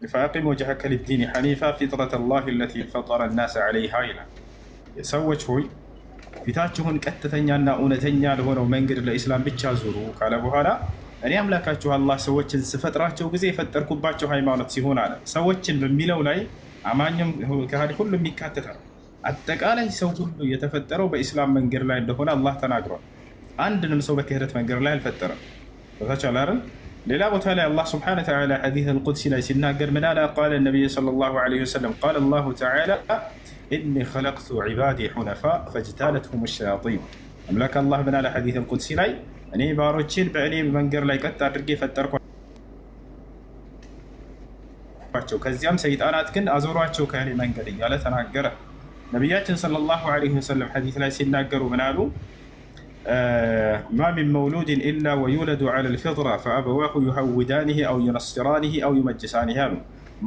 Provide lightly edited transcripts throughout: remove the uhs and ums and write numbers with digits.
ፈአቂም ወጅሀከ ሊዲን ሐኒፋ ፊጥረተ ላህ አለቲ ፈጠረ ናስ ዐለይሃ ይላል። ሰዎች ሆይ ፊታችሁን ቀጥተኛና እውነተኛ ለሆነው መንገድ ለኢስላም ብቻ ዙሩ ካለ በኋላ እኔ አምላካችሁ አላህ ሰዎችን ስፈጥራቸው ጊዜ የፈጠርኩባቸው ሃይማኖት ሲሆን አለ። ሰዎችን በሚለው ላይ አማኝም ከሃዲ ሁሉም ይካተታል። አጠቃላይ ሰው ሁሉ የተፈጠረው በኢስላም መንገድ ላይ እንደሆነ አላህ ተናግሯል። አንድንም ሰው በክህደት መንገድ ላይ አልፈጠረም። ቦታቻል አይደል? ሌላ ቦታ ላይ አላህ ሱብሓነሁ ወተዓላ ሐዲስ አልቁድሲ ላይ ሲናገር ምን አለ? ቃለ ነቢዩ ሰለላሁ ዐለይሂ ወሰለም ቃለ አላሁ ተዓላ ኢኒ ኸለቅቱ ዒባዲ ሑነፋ ፈጅታለትሁም ሸያጢን። አምላክ አላህ ምን አለ? ሐዲስ አልቁድሲ ላይ እኔ ባሮችን በእኔ መንገድ ላይ ቀጥ አድርጌ ፈጠርኳቸው፣ ከዚያም ሰይጣናት ግን አዞሯቸው ከእኔ መንገድ እያለ ተናገረ። ነቢያችን ሰለላሁ ዐለይሂ ወሰለም ሐዲስ ላይ ሲናገሩ ምን አሉ? ማ ሚን መውሉድን ኢላ ወዩለዱ ዐለል ፊጥራ ፈአበዋሁ ዩሀውዳኒሂ አው ዩነስራኒሂ አው ዩመጅሳኒሂ አሉ።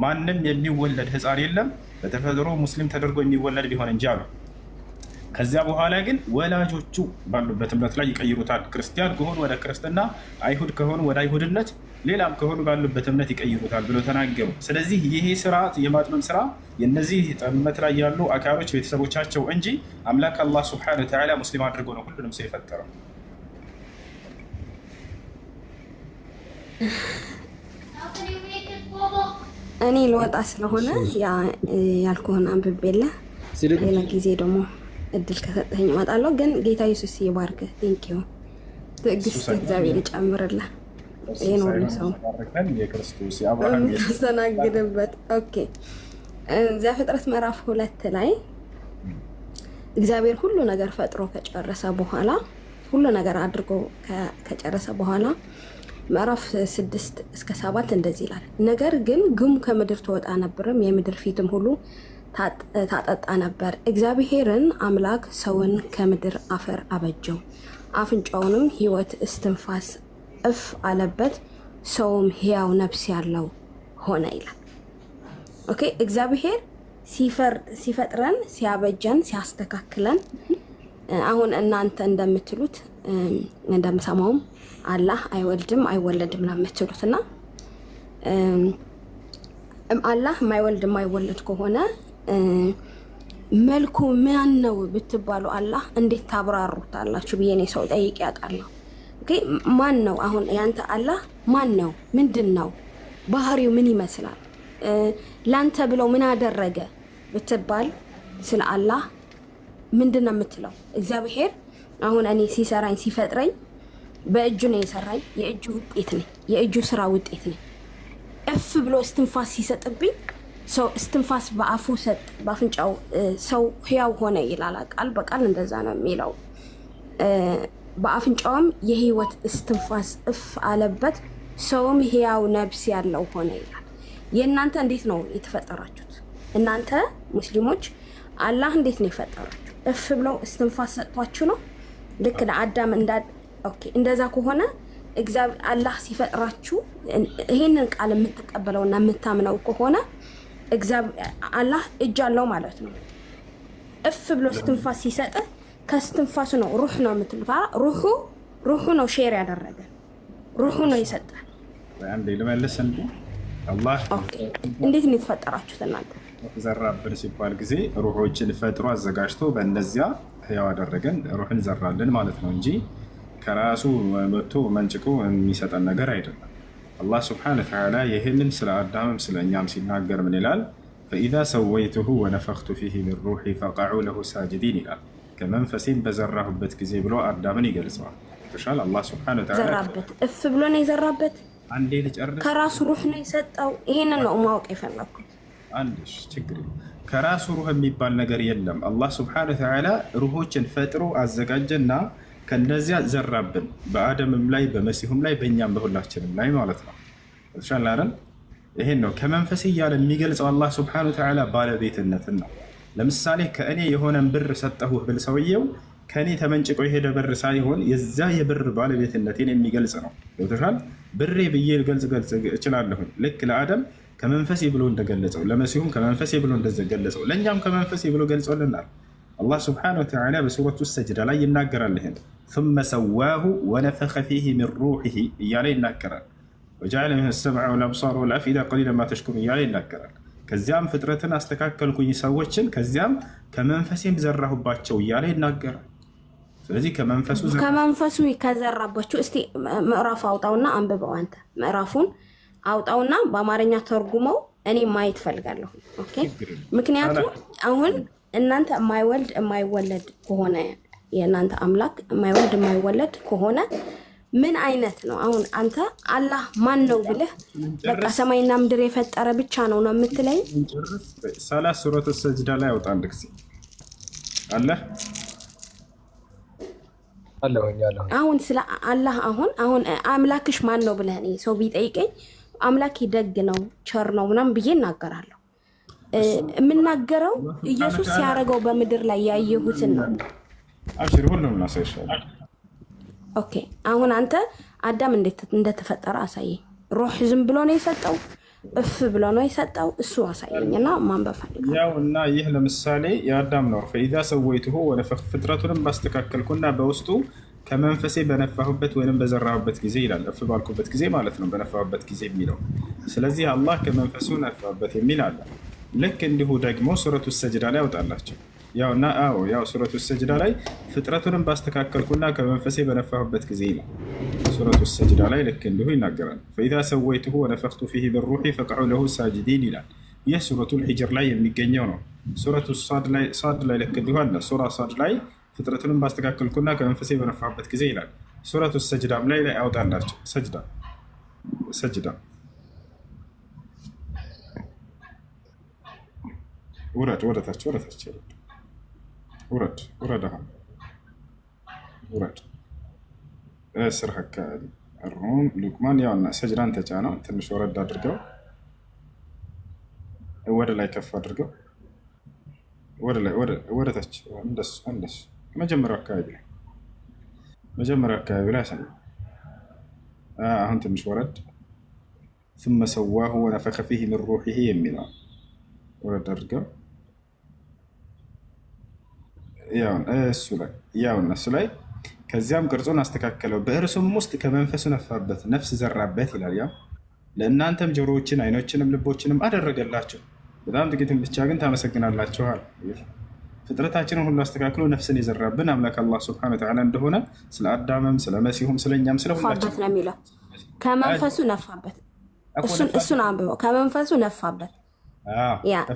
ማንም የሚወለድ ህፃን የለም በተፈጥሮ ሙስሊም ተደርጎ የሚወለድ ቢሆን እንጂ አሉ። ከዚያ በኋላ ግን ወላጆቹ ባሉበት እምነት ላይ ይቀይሩታል። ክርስቲያን ከሆኑ ወደ ክርስትና፣ አይሁድ ከሆኑ ወደ አይሁድነት፣ ሌላም ከሆኑ ባሉበት እምነት ይቀይሩታል ብሎ ተናገሩ። ስለዚህ ይሄ ስርዓት የማጥመም ስራ የነዚህ ጥመት ላይ ያሉ አካሎች ቤተሰቦቻቸው እንጂ አምላክ አላህ ሱብሓነሁ ወተዓላ ሙስሊም አድርጎ ነው ሁሉንም ሰው የፈጠረው። እኔ ልወጣ ስለሆነ ያልኩህን አንብቤለ ሌላ ጊዜ ደግሞ እድል ከሰጠኝ እመጣለሁ። ግን ጌታ ኢየሱስ ይባርክ። ቴንኪው። ትዕግስት እግዚአብሔር ይጨምርልህ። ይሄን ሁሉ ሰው ታስተናግድበት። ኦኬ። ዘፍጥረት ምዕራፍ 2 ላይ እግዚአብሔር ሁሉ ነገር ፈጥሮ ከጨረሰ በኋላ ሁሉ ነገር አድርጎ ከጨረሰ በኋላ ምዕራፍ 6 እስከ 7 እንደዚህ ይላል። ነገር ግን ግሙ ከምድር ትወጣ ነበርም የምድር ፊትም ሁሉ ታጠጣ ነበር። እግዚአብሔርን አምላክ ሰውን ከምድር አፈር አበጀው፣ አፍንጫውንም ሕይወት እስትንፋስ እፍ አለበት፣ ሰውም ሕያው ነፍስ ያለው ሆነ ይላል። ኦኬ። እግዚአብሔር ሲፈጥረን ሲያበጀን ሲያስተካክለን አሁን እናንተ እንደምትሉት እንደምሰማውም አላህ አይወልድም አይወለድም ነው የምትሉትና አላህ የማይወልድ የማይወለድ ከሆነ መልኩ ማን ነው ብትባሉ አላህ እንዴት ታብራሩታላችሁ ብዬ ነው ሰው ጠይቄ ያውቃለሁ። ኦኬ። ማን ነው አሁን ያንተ አላህ ማን ነው? ምንድን ነው ባህሪው? ምን ይመስላል? ላንተ ብለው ምን አደረገ ብትባል ስለ አላህ ምንድን ነው የምትለው? እግዚአብሔር አሁን እኔ ሲሰራኝ ሲፈጥረኝ በእጁ ነው የሰራኝ። የእጁ ውጤት ነኝ። የእጁ ስራ ውጤት ነኝ። እፍ ብሎ እስትንፋስ ሲሰጥብኝ ሰው እስትንፋስ በአፉ ሰጥ በአፍንጫው ሰው ህያው ሆነ ይላል ቃል በቃል እንደዛ ነው የሚለው። በአፍንጫውም የህይወት እስትንፋስ እፍ አለበት፣ ሰውም ህያው ነፍስ ያለው ሆነ ይላል። የእናንተ እንዴት ነው የተፈጠራችሁት? እናንተ ሙስሊሞች አላህ እንዴት ነው የፈጠራችሁ? እፍ ብለው እስትንፋስ ሰጥቷችሁ ነው? ልክ ለአዳም ኦኬ። እንደዛ ከሆነ እግዚአብሔር አላህ ሲፈጥራችሁ ይሄንን ቃል የምትቀበለውና የምታምነው ከሆነ አላህ እጅ አለው ማለት ነው። እፍ ብሎ እስትንፋስ ሲሰጥ ከስትንፋሱ ነው ሩህ ነው የምትሉት። ሩሁ ነው ሼር ያደረገ ሩሁ ነው የሰጠ። አንዴ ልመልስ እንዴ አላህ እንዴት ነው የተፈጠራችሁት እናንተ? ዘራብን ሲባል ጊዜ ሩሆችን ፈጥሮ አዘጋጅቶ በእነዚያ ህያው አደረገን፣ ሩህን ዘራልን ማለት ነው እንጂ ከራሱ መጥቶ መንጭቆ የሚሰጠን ነገር አይደለም። አላህ ስብሓነሁ ወተዓላ ይህንን ስለ አዳምም ስለ እኛም ሲናገር ምን ይላል? ፈኢዛ ሰወይቱሁ ወነፈኽቱ ፊህ ሚን ሩሒ ፈቀዑ ለሁ ሳጅዲን ይላል። ከመንፈሴም በዘራሁበት ጊዜ ብሎ አዳምን ይገልጸዋል። ተሻል አላህ ስብሓነሁ ወተዓላ ዘራበት፣ እፍ ብሎ ነው የዘራበት። አንዴ ልጨርስ። ከራሱ ሩህ ነው የሰጠው። ይሄንን ነው ማወቅ የፈለኩት። አንድሽ ችግር ከራሱ ሩህ የሚባል ነገር የለም። አላህ ስብሓነሁ ወተዓላ ሩሆችን ፈጥሮ አዘጋጀና ከነዚያ ዘራብን። በአደምም ላይ በመሲሁም ላይ በእኛም በሁላችንም ላይ ማለት ነው። ተሻለ አይደል? ይሄን ነው ከመንፈስ እያለ የሚገልጸው አላህ ስብሓነሁ ወተዓላ ባለቤትነትን ነው። ለምሳሌ ከእኔ የሆነን ብር ሰጠሁህ ብል ሰውየው ከእኔ ተመንጭቆ የሄደ ብር ሳይሆን የዛ የብር ባለቤትነቴን የሚገልጽ ነው። ገብቶሻል? ብሬ ብዬ ገልጽ እችላለሁኝ። ልክ ለአደም ከመንፈሴ ብሎ እንደገለጸው፣ ለመሲሁም ከመንፈሴ ብሎ እንደገለጸው፣ ለእኛም ከመንፈሴ ብሎ ገልጾልናል። አላህ ስብሓነሁ ወተዓላ በሱረቱ ሰጅዳ ላይ ይናገራል። ይህን ثم ሰዋሁ ወነፈኸ ፊህ ሚን ሩሒሂ እያለ ይናገራል። ወጀዐለ ሚነ ሰምዐ ወልአብሳረ ወልአፍኢደ ቀሊለን ማ ተሽኩሩን እያለ ይናገራል። ከዚያም ፍጥረትን አስተካከልኩኝ ሰዎችን፣ ከዚያም ከመንፈሴም ዘራሁባቸው እያለ ይናገራል። ስለዚህ ከመንፈሱ ከዘራባቸው እስቲ ምዕራፍ አውጣውና አንብበው። አንተ ምዕራፉን አውጣውና በአማርኛ ተርጉመው፣ እኔ ማየት ፈልጋለሁ። ኦኬ። ምክንያቱም አሁን እናንተ የማይወለድ ከሆነ የእናንተ አምላክ የማይወልድ የማይወለድ ከሆነ ምን አይነት ነው? አሁን አንተ አላህ ማን ነው ብለህ በቃ ሰማይና ምድር የፈጠረ ብቻ ነው የምትለኝ? ሰላት ሱረቱ ሰጅዳ ላይ አውጣ አንድ ጊዜ አለ። አሁን ስለ አላህ አሁን አምላክሽ ማን ነው ብለህ እኔ ሰው ቢጠይቀኝ አምላኬ ደግ ነው ቸር ነው ምናምን ብዬ እናገራለሁ። የምናገረው ኢየሱስ ሲያደርገው በምድር ላይ ያየሁትን ነው። አብሽር ሁሉም ነው ሳይሻል። ኦኬ። አሁን አንተ አዳም እንዴት እንደተፈጠረ አሳየኝ። ሩህ ዝም ብሎ ነው የሰጠው? እፍ ብሎ ነው የሰጠው? እሱ አሳየኝና ማንበብ ፈልጋለሁ። ያው እና ይህ ለምሳሌ የአዳም ነው። ፈኢዛ ሰወይቱሁ ወነፈኽቱ ፍጥረቱንም ባስተካከልኩና በውስጡ ከመንፈሴ በነፋሁበት ወይንም በዘራሁበት ጊዜ ይላል። እፍ ባልኩበት ጊዜ ማለት ነው በነፋሁበት ጊዜ የሚለው። ስለዚህ አላህ ከመንፈሱ ነፋበት የሚል አለ። ልክ እንዲሁ ደግሞ ሱረቱ ሰጅዳ ላይ ያወጣላቸው ያው ሱረቱ ሰጅዳ ላይ ፍጥረቱንም ባስተካከልኩና ከመንፈሴ በነፋሁበት ጊዜ ነው። ሱረቱ ሰጅዳ ላይ ልክ እንዲሁ ይናገራል። ፈኢዛ ሰወይቱሁ ወነፈኽቱ ፊሂ ሚን ሩሒ ፈቅዑ ለሁ ሳጅዲን ይላል። ይህ ሱረቱል ሂጅር ላይ የሚገኘው ነው። ሱረቱ ሳድ ላይ ልክ እንዲሁ አለ። ሱራ ሳድ ላይ ፍጥረቱንም ባስተካከልኩና ከመንፈሴ በነፋሁበት ጊዜ ይላል። ሱረቱ ሰጅዳም ላይ ያወጣላቸው። ሰጅዳ ወረታች ውረድ እስርህ አካባቢ ሩም ሉቅማን ያውና ሰጅዳን ተጫነው። ትንሽ ወረድ አድርገው፣ ወደ ላይ ከፍ አድርገው፣ ወደ ታች እንደሱ መጀመሪያው አካባቢ ላይ ያሳያል። አሁን ትንሽ ወረድ ثم سواه ونفخ فيه من روحه የሚለው ወረድ አድርገው እሱ ላይ ከዚያም ቅርጹን አስተካከለው በእርሱም ውስጥ ከመንፈሱ ነፋበት ነፍስ ዘራበት ይላል። ያው ለእናንተም ጆሮዎችን አይኖችንም ልቦችንም አደረገላቸው፣ በጣም ጥቂትን ብቻ ግን ታመሰግናላችኋል። ፍጥረታችንን ሁሉ አስተካክሎ ነፍስን የዘራብን አምላክ አላህ ሱብሓነሁ ወተዓላ እንደሆነ ስለ አዳምም ስለ መሲሁም ስለኛም ስለ ሁላችን ነው የሚለው። ከመንፈሱ ነፋበት፣ እሱን አንብበው። ከመንፈሱ ነፋበት።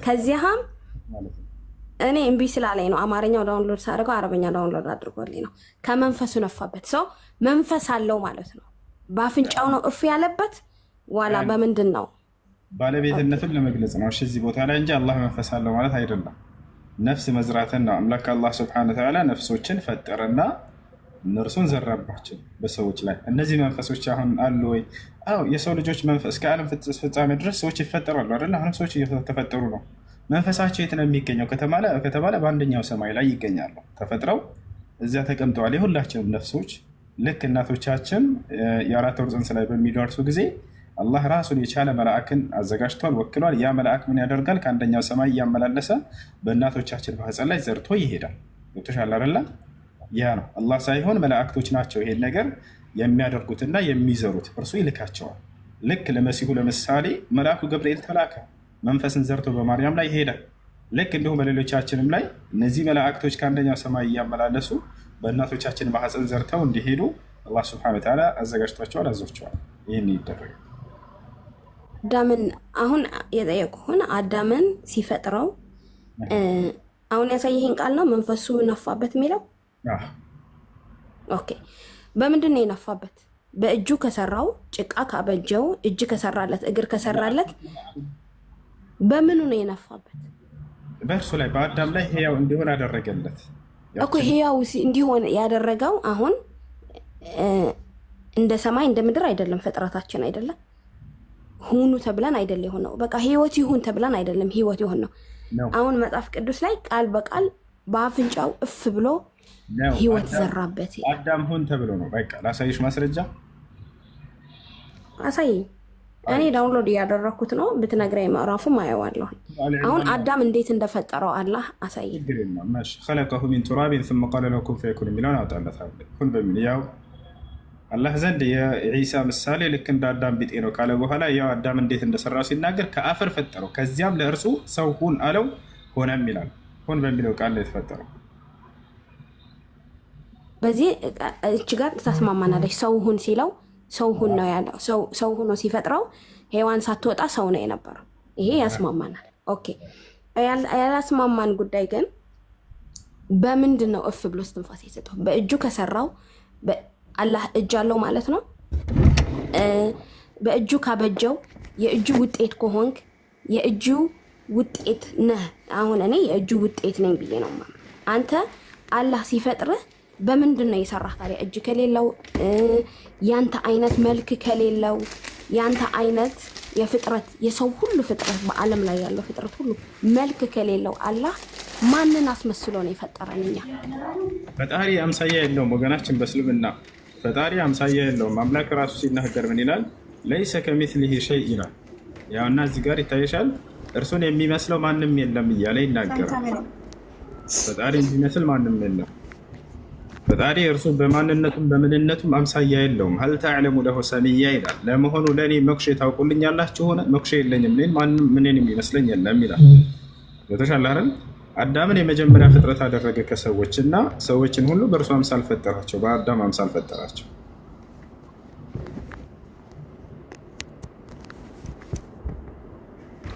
ከዚያም እኔ እምቢ ስላለኝ ነው አማርኛው ዳውንሎድ ሳደርገው አረበኛ ዳውንሎድ አድርጎልኝ ነው። ከመንፈሱ ነፋበት። ሰው መንፈስ አለው ማለት ነው። በአፍንጫው ነው እፍ ያለበት ዋላ በምንድን ነው? ባለቤትነትን ለመግለጽ ነው። እዚህ ቦታ ላይ እንጂ አላህ መንፈስ አለው ማለት አይደለም። ነፍስ መዝራትን ነው። አምላክ አላህ ሱብሓነሁ ወተዓላ ነፍሶችን ፈጠረና እነርሱን ዘራባቸው በሰዎች ላይ። እነዚህ መንፈሶች አሁን አሉ ወይ? አዎ፣ የሰው ልጆች መንፈስ ከዓለም ፍጻሜ ድረስ ሰዎች ይፈጠራሉ አይደል? አሁን ሰዎች እየተፈጠሩ ነው። መንፈሳቸው የት ነው የሚገኘው ከተባለ በአንደኛው ሰማይ ላይ ይገኛሉ። ተፈጥረው እዚያ ተቀምጠዋል። የሁላችንም ነፍሶች ልክ እናቶቻችን የአራት ወር ጽንስ ላይ በሚደርሱ ጊዜ አላህ ራሱን የቻለ መልአክን አዘጋጅቷል፣ ወክሏል። ያ መልአክ ምን ያደርጋል? ከአንደኛው ሰማይ እያመላለሰ በእናቶቻችን ማህፀን ላይ ዘርቶ ይሄዳል። ገብቶሻል አይደለ? ያ ነው አላህ ሳይሆን መላእክቶች ናቸው ይሄን ነገር የሚያደርጉትና የሚዘሩት። እርሱ ይልካቸዋል። ልክ ለመሲሁ ለምሳሌ መልአኩ ገብርኤል ተላከ፣ መንፈስን ዘርቶ በማርያም ላይ ሄደ። ልክ እንዲሁም በሌሎቻችንም ላይ እነዚህ መላእክቶች ከአንደኛው ሰማይ እያመላለሱ በእናቶቻችን ማህፀን ዘርተው እንዲሄዱ አላህ ሱብሓነሁ ወተዓላ አዘጋጅቷቸዋል፣ አዟቸዋል። ይህን ይደረጋል። አዳምን አሁን የጠየቁህን አዳምን ሲፈጥረው አሁን ያሳየህን ቃል ነው መንፈሱ ነፋበት የሚለው። ኦኬ፣ በምንድን ነው የነፋበት? በእጁ ከሰራው ጭቃ ካበጀው እጅ ከሰራለት እግር ከሰራለት በምኑ ነው የነፋበት? በእርሱ ላይ በአዳም ላይ ህያው እንዲሆን አደረገለት እኮ። ህያው እንዲሆን ያደረገው አሁን እንደ ሰማይ እንደ ምድር አይደለም፣ ፍጥረታችን አይደለም ሁኑ ተብለን አይደለም የሆነው። በቃ ህይወት ይሁን ተብለን አይደለም ህይወት የሆን ነው። አሁን መጽሐፍ ቅዱስ ላይ ቃል በቃል በአፍንጫው እፍ ብሎ ህይወት ዘራበት። አዳም ሁን ተብሎ ነው። በቃ ላሳይሽ ማስረጃ አሳይ። እኔ ዳውንሎድ እያደረኩት ነው፣ ብትነግረኝ ምዕራፉም አየዋለሁ። አሁን አዳም እንዴት እንደፈጠረው አላህ አሳይ። خلقه من تراب ثم قال له كن فيكون የሚለውን አውጣለታለሁ። ሁን በሚል ያው አላህ ዘንድ የዒሳ ምሳሌ ልክ እንደ አዳም ቢጤ ነው ካለ በኋላ ያው አዳም እንዴት እንደሰራው ሲናገር ከአፈር ፈጠረው፣ ከዚያም ለእርሱ ሰው ሁን አለው፣ ሆነም ይላል። ሁን በሚለው ቃል ላይ የተፈጠረው። በዚህ እች ጋር ተስማማናለች። ሰው ሁን ሲለው ሰው ሁን ነው ያለው። ሰው ሆኖ ሲፈጥረው ሔዋን ሳትወጣ ሰው ነው የነበረው። ይሄ ያስማማናል። ኦኬ። ያላስማማን ጉዳይ ግን በምንድን ነው እፍ ብሎ እስትንፋስ የሰጠው? በእጁ ከሰራው አላህ እጅ አለው ማለት ነው። በእጁ ካበጀው የእጁ ውጤት ከሆንክ የእጁ ውጤት ነህ። አሁን እኔ የእጁ ውጤት ነኝ ብዬ ነው ማለት። አንተ አላህ ሲፈጥርህ በምንድን ነው የሰራህ ታዲያ? እጅ ከሌለው ያንተ አይነት መልክ ከሌለው ያንተ አይነት የፍጥረት የሰው ሁሉ ፍጥረት በዓለም ላይ ያለው ፍጥረት ሁሉ መልክ ከሌለው አላህ ማንን አስመስሎ ነው የፈጠረን? እኛ ፈጣሪ አምሳያ የለውም ወገናችን። በእስልምና ፈጣሪ አምሳያ የለውም። አምላክ ራሱ ሲናገር ምን ይላል? ለይሰ ከሚስሊሂ ሸይ ይላል። ያውና እዚህ ጋር ይታይሻል፣ እርሱን የሚመስለው ማንም የለም እያለ ይናገራል። ፈጣሪ የሚመስል ማንም የለም። ፈጣሪ እርሱ በማንነቱም በምንነቱም አምሳያ የለውም። ሀል ተዕለሙ ለሁ ሰሚያ ይላል። ለመሆኑ ለእኔ መኩሼ ታውቁልኛላችሁ ሆነ? መኩሼ የለኝም፣ ማንም ምንን የሚመስለኝ የለም ይላል። የተሻለ አይደል? አዳምን የመጀመሪያ ፍጥረት አደረገ ከሰዎች እና ሰዎችን ሁሉ በእርሱ አምሳል ፈጠራቸው፣ በአዳም አምሳል ፈጠራቸው።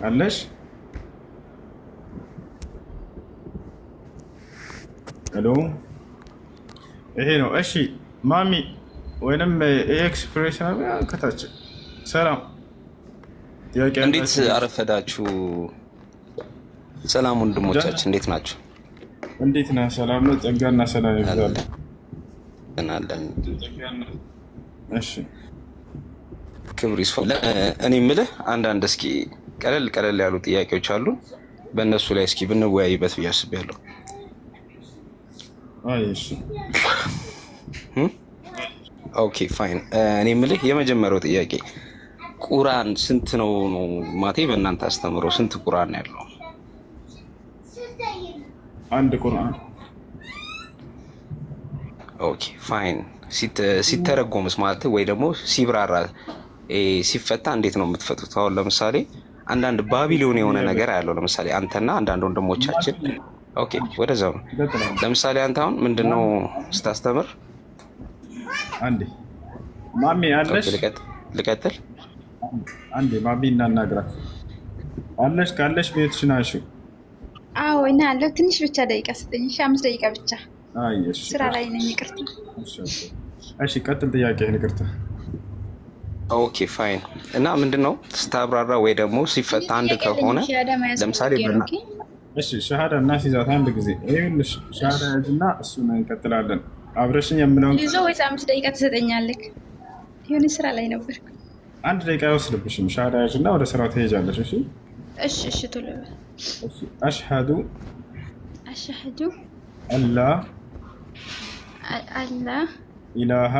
አለሽ ሄሎ፣ ይሄ ነው። እሺ ማሚ ወይንም ኤክስፕሬሽን ከታች ሰላም፣ እንዴት አረፈዳችሁ? ሰላም ወንድሞቻችን እንዴት ናቸው? እንዴት ነህ? ሰላም ነው። ጸጋና ሰላም ይብዛል። እሺ ክብር ይስፋ። እኔ የምልህ አንዳንድ እስኪ ቀለል ቀለል ያሉ ጥያቄዎች አሉ፣ በእነሱ ላይ እስኪ ብንወያይበት ብዬ አስቤያለሁ። አይ እሺ ኦኬ ፋይን። እኔ የምልህ የመጀመሪያው ጥያቄ ቁርአን ስንት ነው ማቴ? በእናንተ አስተምሮ ስንት ቁርአን ነው ያለው? አንድ ቁርአን። ኦኬ ፋይን። ሲተረጎምስ ማለት ወይ ደግሞ ሲብራራ ሲፈታ እንዴት ነው የምትፈቱት? አሁን ለምሳሌ አንዳንድ ባቢሎን የሆነ ነገር ያለው ለምሳሌ አንተና አንዳንድ ወንድሞቻችን ኦኬ፣ ወደዛው ነው። ለምሳሌ አንተ አሁን ምንድነው ስታስተምር? አንዴ ማሚ አለሽ? ልቀጥል? አንዴ ማሚ እናናግራት። አለሽ? ካለሽ ቤትሽ ናሽ? አዎ እና አለው። ትንሽ ብቻ ደቂቃ ስጠኝ። 5 ደቂቃ ብቻ። አይ እሺ፣ ስራ ላይ ነኝ። ይቅርታ። እሺ ቀጥል ጥያቄህን። ይቅርታ። ኦኬ ፋይን። እና ምንድነው ስታብራራ ወይ ደግሞ ሲፈታ አንድ ከሆነ ለምሳሌ እሺ ሸሃዳ እና ሲዛት አንድ ጊዜ ይኸውልሽ፣ ሸሃዳ ያዝና እሱን እንቀጥላለን። አብረሽኝ የምለውን ይዞ ወይስ 5 ደቂቃ ትሰጠኛለህ? የሆነ ስራ ላይ ነበርኩ። 1 ደቂቃ አይወስድብሽም። ሸሃዳ ያዝና ወደ ስራው ትሄጃለሽ። እሺ እሺ ቶሎ በል። እሺ አሽሃዱ አላ ኢላሃ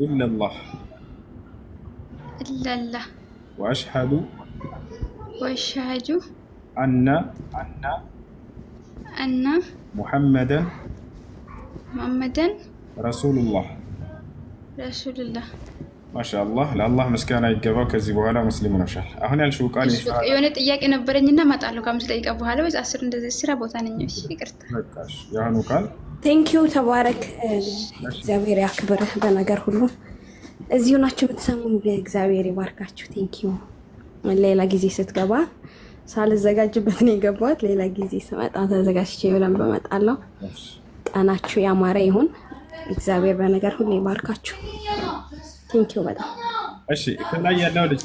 ኢለላህ ወአሽሃዱ አነ ሙሐመደን ረሱሉላህ። ማሻአላህ፣ ለአላህ ምስጋና ይገባው። ከዚህ በኋላ ሙስሊም ሆነሻል። አሁን ያልሽው ቃል የሆነ ጥያቄ ነበረኝና እመጣለሁ ከ5 ደቂቃ በኋላ ወይስ 10 እንደዚህ ስራ ቦታ ነኝ። እሺ ይቅርታ። በቃሽ። የአሁኑ ቃል ቴንኪዩ፣ ተባረክ፣ እግዚአብሔር ያክብርህ በነገር ሁሉ። እዚሁ ናችሁ የምትሰሙ፣ እግዚአብሔር ይባርካችሁ። ቴንኪዩ። ሌላ ጊዜ ስትገባ ሳልዘጋጅበት ነው የገባሁት። ሌላ ጊዜ ስመጣ ተዘጋጅቼ ብለን በመጣለሁ። ቀናችሁ ያማረ ይሁን። እግዚአብሔር በነገር ሁሉ ይባርካችሁ። ቴንኪዩ በጣም። እሺ ከላይ ያለው ልጅ